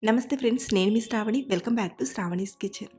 నమస్తే ఫ్రెండ్స్, నేను మీ Sravani. Welcome back to Sravani's kitchen.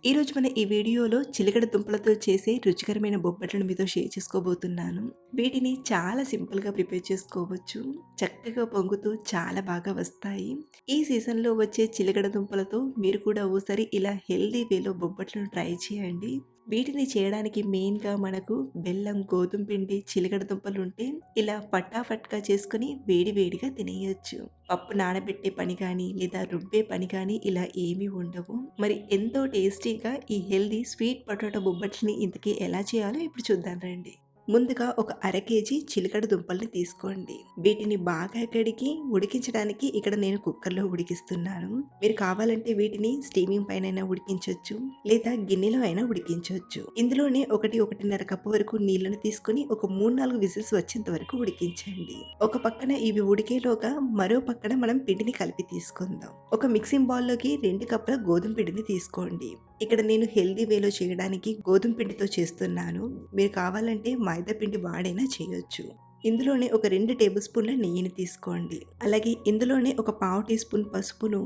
ఈరోజు మన ఈ వీడియోలో చిలకడ దుంపలతో చేసే రుచికరమైన బొబ్బట్లను మీతో షేర్ చేసుకోబోతున్నాను. వీటిని చాలా సింపుల్గా ప్రిపేర్ చేసుకోవచ్చు. చక్కగా పొంగుతూ చాలా బాగా వస్తాయి. ఈ సీజన్లో వచ్చే చిలకడ దుంపలతో మీరు కూడా ఓసారి ఇలా హెల్దీ వేలో బొబ్బట్లను ట్రై చేయండి. వీటిని చేయడానికి మెయిన్గా మనకు బెల్లం, గోధుమ పిండి, చిలకడ దుంపలు ఉంటే ఇలా ఫటాఫట్గా చేసుకుని వేడి వేడిగా తినేయొచ్చు. పప్పు నానబెట్టే పని కానీ లేదా రుబ్బే పని కానీ ఇలా ఏమీ ఉండవు. మరి ఎంతో టేస్టీగా ఈ హెల్దీ స్వీట్ పొటాటో బొబ్బట్లని ఇంతకీ ఎలా చేయాలో ఇప్పుడు చూద్దాం రండి. ముందుగా ఒక అర కేజీ చిలకడ దుంపల్ని తీసుకోండి. వీటిని బాగా కడిగి ఉడికించడానికి ఇక్కడ నేను కుక్కర్లో ఉడికిస్తున్నాను. మీరు కావాలంటే వీటిని స్టీమింగ్ పైన ఉడికించవచ్చు లేదా గిన్నెలో అయినా ఉడికించవచ్చు. ఇందులోనే 1-1.5 కప్పు వరకు నీళ్లను తీసుకుని ఒక 3-4 విజిల్స్ వచ్చేంత వరకు ఉడికించండి. ఒక పక్కన ఇవి ఉడికేలోగా మరో పక్కన మనం పిండిని కలిపి తీసుకుందాం. ఒక మిక్సింగ్ బౌల్లోకి 2 కప్పుల గోధుమ పిండిని తీసుకోండి. ఇక్కడ నేను హెల్దీ వేలో చేయడానికి గోధుమ పిండితో చేస్తున్నాను. మీరు కావాలంటే మైదా పిండి వాడైనా చేయొచ్చు. ఇందులోనే ఒక 2 టేబుల్ స్పూన్ల నెయ్యిని తీసుకోండి. అలాగే ఇందులోనే ఒక పావు టీ స్పూన్ పసుపును,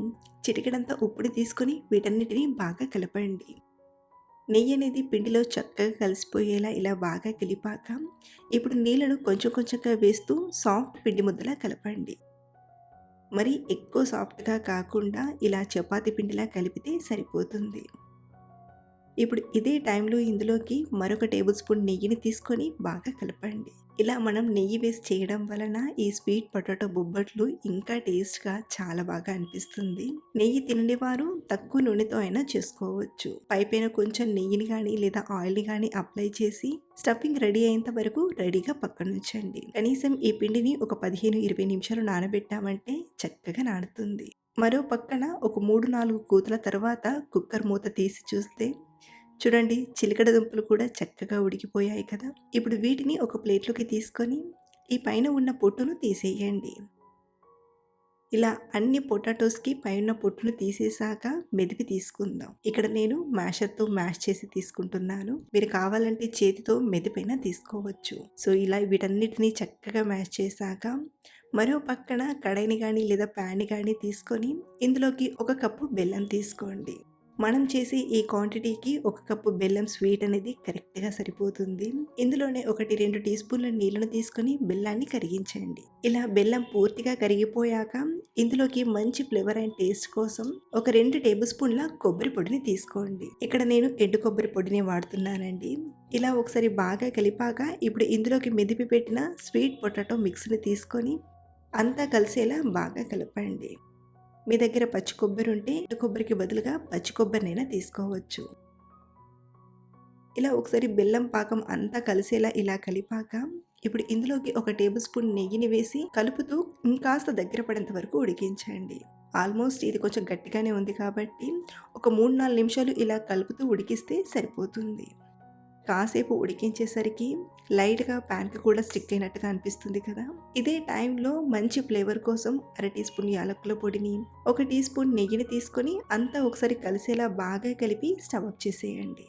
చిటికెడంతా ఉప్పుని తీసుకొని వీటన్నిటిని బాగా కలపండి. నెయ్యి అనేది పిండిలో చక్కగా కలిసిపోయేలా ఇలా బాగా కలిపాక ఇప్పుడు నీళ్ళను కొంచెం కొంచెంగా వేస్తూ సాఫ్ట్ పిండి ముద్దలా కలపండి. మరి ఎక్కువ సాఫ్ట్గా కాకుండా ఇలా చపాతీ పిండిలా కలిపితే సరిపోతుంది. ఇప్పుడు ఇదే టైంలో ఇందులోకి మరొక టేబుల్ స్పూన్ నెయ్యిని తీసుకొని బాగా కలపండి. ఇలా మనం నెయ్యి వేసి చేయడం వలన ఈ స్వీట్ పొటాటో బొబ్బట్లు ఇంకా టేస్ట్గా చాలా బాగా అనిపిస్తుంది. నెయ్యి తినని వారు తక్కువ నూనెతో అయినా చేసుకోవచ్చు. పైపైన కొంచెం నెయ్యిని కానీ లేదా ఆయిల్ని కానీ అప్లై చేసి స్టఫింగ్ రెడీ అయ్యేంత వరకు రెడీగా పక్కనుంచండి. కనీసం ఈ పిండిని ఒక 15-20 నిమిషాలు నానబెట్టామంటే చక్కగా నానుతుంది. మరో పక్కన ఒక 3-4 కూతల తర్వాత కుక్కర్ మూత తీసి చూస్తే చూడండి, చిలకడ దుంపలు కూడా చక్కగా ఉడికిపోయాయి కదా. ఇప్పుడు వీటిని ఒక ప్లేట్లోకి తీసుకొని ఈ పైన ఉన్న పొట్టును తీసేయండి. ఇలా అన్ని పొటాటోస్కి పైన పొట్టును తీసేసాక మెదిపి తీసుకుందాం. ఇక్కడ నేను మ్యాషర్తో మ్యాష్ చేసి తీసుకుంటున్నాను. మీరు కావాలంటే చేతితో మెదిపైనా తీసుకోవచ్చు. సో ఇలా వీటన్నిటిని చక్కగా మ్యాష్ చేశాక మరో పక్కన కడాయిని కానీ లేదా ప్యాన్ని కానీ తీసుకొని ఇందులోకి 1 కప్పు బెల్లం తీసుకోండి. మనం చేసే ఈ క్వాంటిటీకి 1 కప్పు బెల్లం స్వీట్ అనేది కరెక్ట్గా సరిపోతుంది. ఇందులోనే 1-2 టీ స్పూన్ల నీళ్ళను తీసుకొని బెల్లాన్ని కరిగించండి. ఇలా బెల్లం పూర్తిగా కరిగిపోయాక ఇందులోకి మంచి ఫ్లేవర్ అండ్ టేస్ట్ కోసం ఒక 2 టేబుల్ స్పూన్ల కొబ్బరి పొడిని తీసుకోండి. ఇక్కడ నేను ఎండు కొబ్బరి పొడిని వాడుతున్నానండి. ఇలా ఒకసారి బాగా కలిపాక ఇప్పుడు ఇందులోకి మెదిపి పెట్టిన స్వీట్ పొటాటో మిక్స్ని తీసుకొని అంతా కలిసేలా బాగా కలపండి. మీ దగ్గర పచ్చి కొబ్బరి ఉంటే ఎండు కొబ్బరికి బదులుగా పచ్చి కొబ్బరినైనా తీసుకోవచ్చు. ఇలా ఒకసారి బెల్లం పాకం అంతా కలిసేలా ఇలా కలిపాక ఇప్పుడు ఇందులోకి 1 టేబుల్ స్పూన్ నెయ్యిని వేసి కలుపుతూ ఇంకాస్త దగ్గర పడేంత వరకు ఉడికించండి. ఆల్మోస్ట్ ఇది కొంచెం గట్టిగానే ఉంది కాబట్టి ఒక 3-4 నిమిషాలు ఇలా కలుపుతూ ఉడికిస్తే సరిపోతుంది. కాసేపు ఉడికించేసరికి లైట్గా ప్యాన్కి కూడా స్టిక్ అయినట్టుగా అనిపిస్తుంది కదా. ఇదే టైంలో మంచి ఫ్లేవర్ కోసం అర టీ స్పూన్ యాలకుల పొడిని, 1 టీ స్పూన్ నెయ్యిని తీసుకొని అంతా ఒకసారి కలిసేలా బాగా కలిపి స్టవ్ ఆఫ్ చేసేయండి.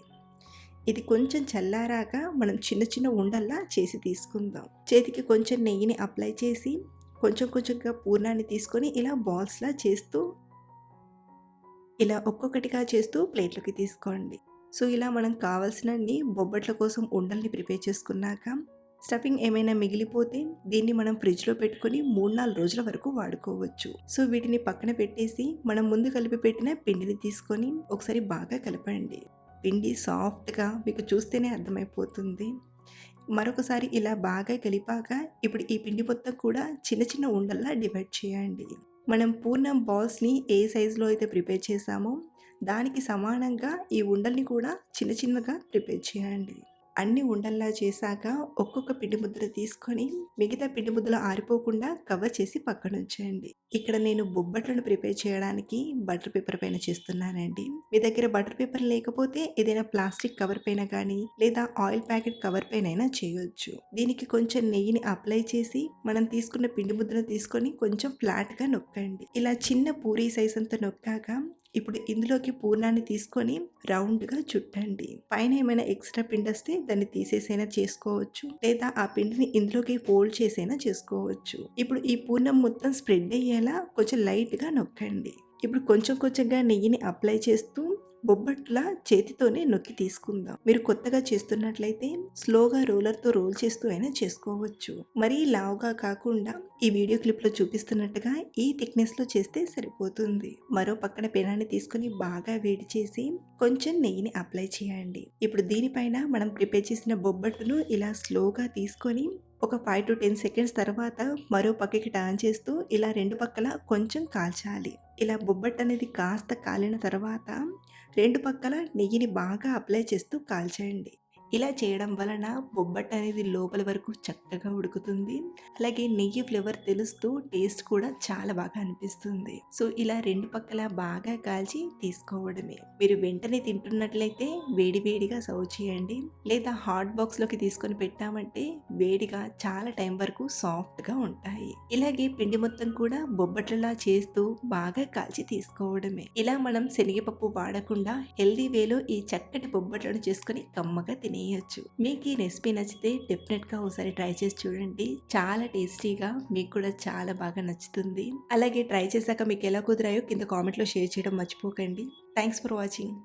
ఇది కొంచెం చల్లారాక మనం చిన్న చిన్న ఉండల్లా చేసి తీసుకుందాం. చేతికి కొంచెం నెయ్యిని అప్లై చేసి కొంచెం కొంచెంగా పూర్ణాన్ని తీసుకొని ఇలా బాల్స్లా చేస్తూ ఇలా ఒక్కొక్కటిగా చేస్తూ ప్లేట్లోకి తీసుకోండి. సో ఇలా మనం కావాల్సినన్ని బొబ్బట్ల కోసం ఉండల్ని ప్రిపేర్ చేసుకున్నాక స్టఫింగ్ ఏమైనా మిగిలిపోతే దీన్ని మనం ఫ్రిడ్జ్లో పెట్టుకొని 3-4 రోజుల వరకు వాడుకోవచ్చు. సో వీటిని పక్కన పెట్టేసి మనం ముందు కలిపి పెట్టిన పిండిని తీసుకొని ఒకసారి బాగా కలపండి. పిండి సాఫ్ట్గా మీకు చూస్తేనే అర్థమైపోతుంది. మరొకసారి ఇలా బాగా కలిపాక ఇప్పుడు ఈ పిండి మొత్తం కూడా చిన్న చిన్న ఉండల్లా డివైడ్ చేయండి. మనం పూర్ణం బాల్స్ని ఏ సైజులో అయితే ప్రిపేర్ చేసామో దానికి సమానంగా ఈ ఉండల్ని కూడా చిన్న చిన్నగా ప్రిపేర్ చేయండి. అన్ని ఉండల్లా చేశాక ఒక్కొక్క పిండి ముద్ర తీసుకొని మిగతా పిండి ముద్దలు ఆరిపోకుండా కవర్ చేసి పక్కన ఉంచండి. ఇక్కడ నేను బొబ్బట్లను ప్రిపేర్ చేయడానికి బటర్ పేపర్ పైన చేస్తున్నానండి. మీ దగ్గర బటర్ పేపర్ లేకపోతే ఏదైనా ప్లాస్టిక్ కవర్ పైన కానీ లేదా ఆయిల్ ప్యాకెట్ కవర్ పైన అయినా చేయొచ్చు. దీనికి కొంచెం నెయ్యిని అప్లై చేసి మనం తీసుకున్న పిండి ముద్దను తీసుకొని కొంచెం ఫ్లాట్గా నొక్కండి. ఇలా చిన్న పూరీ సైజ్ అంతా నొక్కాక ఇప్పుడు ఇందులోకి పూర్ణాన్ని తీసుకొని రౌండ్‌గా చుట్టండి. పైన ఏమైనా ఎక్స్‌ట్రా పిండొస్తే దాన్ని తీసేసైనా చేసుకోవచ్చు. లేదా ఆ పిండిని ఇందులోకి ఫోల్డ్ చేసైనా చేసుకోవచ్చు. ఇప్పుడు ఈ పూర్ణం మొత్తం స్ప్రెడ్ అయ్యేలా కొంచెం లైట్‌గా నొక్కండి. ఇప్పుడు కొంచెం కొంచెంగా నెయ్యిని అప్లై చేస్తూ బొబ్బట్ల చేతితోనే నొక్కి తీసుకుందాం. మీరు కొత్తగా చేస్తున్నట్లయితే స్లోగా రోలర్‌తో రోల్ చేస్తూ అయినా చేసుకోవచ్చు. మరీ లావుగా కాకుండా ఈ వీడియో క్లిప్‌లో చూపిస్తున్నట్టుగా ఈ థిక్‌నెస్‌లో చేస్తే సరిపోతుంది. మరో పక్కన పెనాన్ని తీసుకొని బాగా వేడి చేసి కొంచెం నెయ్యిని అప్లై చేయండి. ఇప్పుడు దీనిపైన మనం ప్రిపేర్ చేసిన బొబ్బట్టును ఇలా స్లోగా తీసుకొని ఒక 5-10 సెకండ్స్ తర్వాత మరో పక్కకి టర్న్ చేస్తూ ఇలా 2 పక్కల కొంచెం కాల్చాలి. ఇలా బొబ్బట్టనేది కాస్త కాలిన తర్వాత 2 పక్కల నెయ్యిని బాగా అప్లై చేస్తూ కాల్చేయండి. ఇలా చేయడం వలన బొబ్బట్టనేది లోపల వరకు చక్కగా ఉడుకుతుంది. అలాగే నెయ్యి ఫ్లేవర్ తెలుస్తూ టేస్ట్ కూడా చాలా బాగా అనిపిస్తుంది. సో, ఇలా 2 పక్కల బాగా కాల్చి తీసుకోవడమే. మీరు వెంటనే తింటున్నట్లయితే వేడి వేడిగా సర్వ్ చేయండి. లేదా హాట్ బాక్స్‌లోకి తీసుకొని పెట్టామంటే వేడిగా చాలా టైం వరకు సాఫ్ట్‌గా ఉంటాయి. ఇలాగే పిండి మొత్తం కూడా బొబ్బట్లలా చేస్తూ బాగా కాల్చి తీసుకోవడమే. ఇలా మనం శనగపప్పు వాడకుండా హెల్తీ వేలో ఈ చక్కటి బొబ్బట్లను చేసుకొని కమ్మగా తినేయొచ్చు. మీకు ఈ రెసిపీ నచ్చితే డెఫినెట్‌గా ఒకసారి ట్రై చేసి చూడండి. చాలా టేస్టీగా మీకు కూడా చాలా బాగా నచ్చుతుంది. అలాగే ట్రై చేశాక మీకు ఎలా కుదిరాయో కింద కామెంట్‌లో షేర్ చేయడం మర్చిపోకండి. Thanks for watching.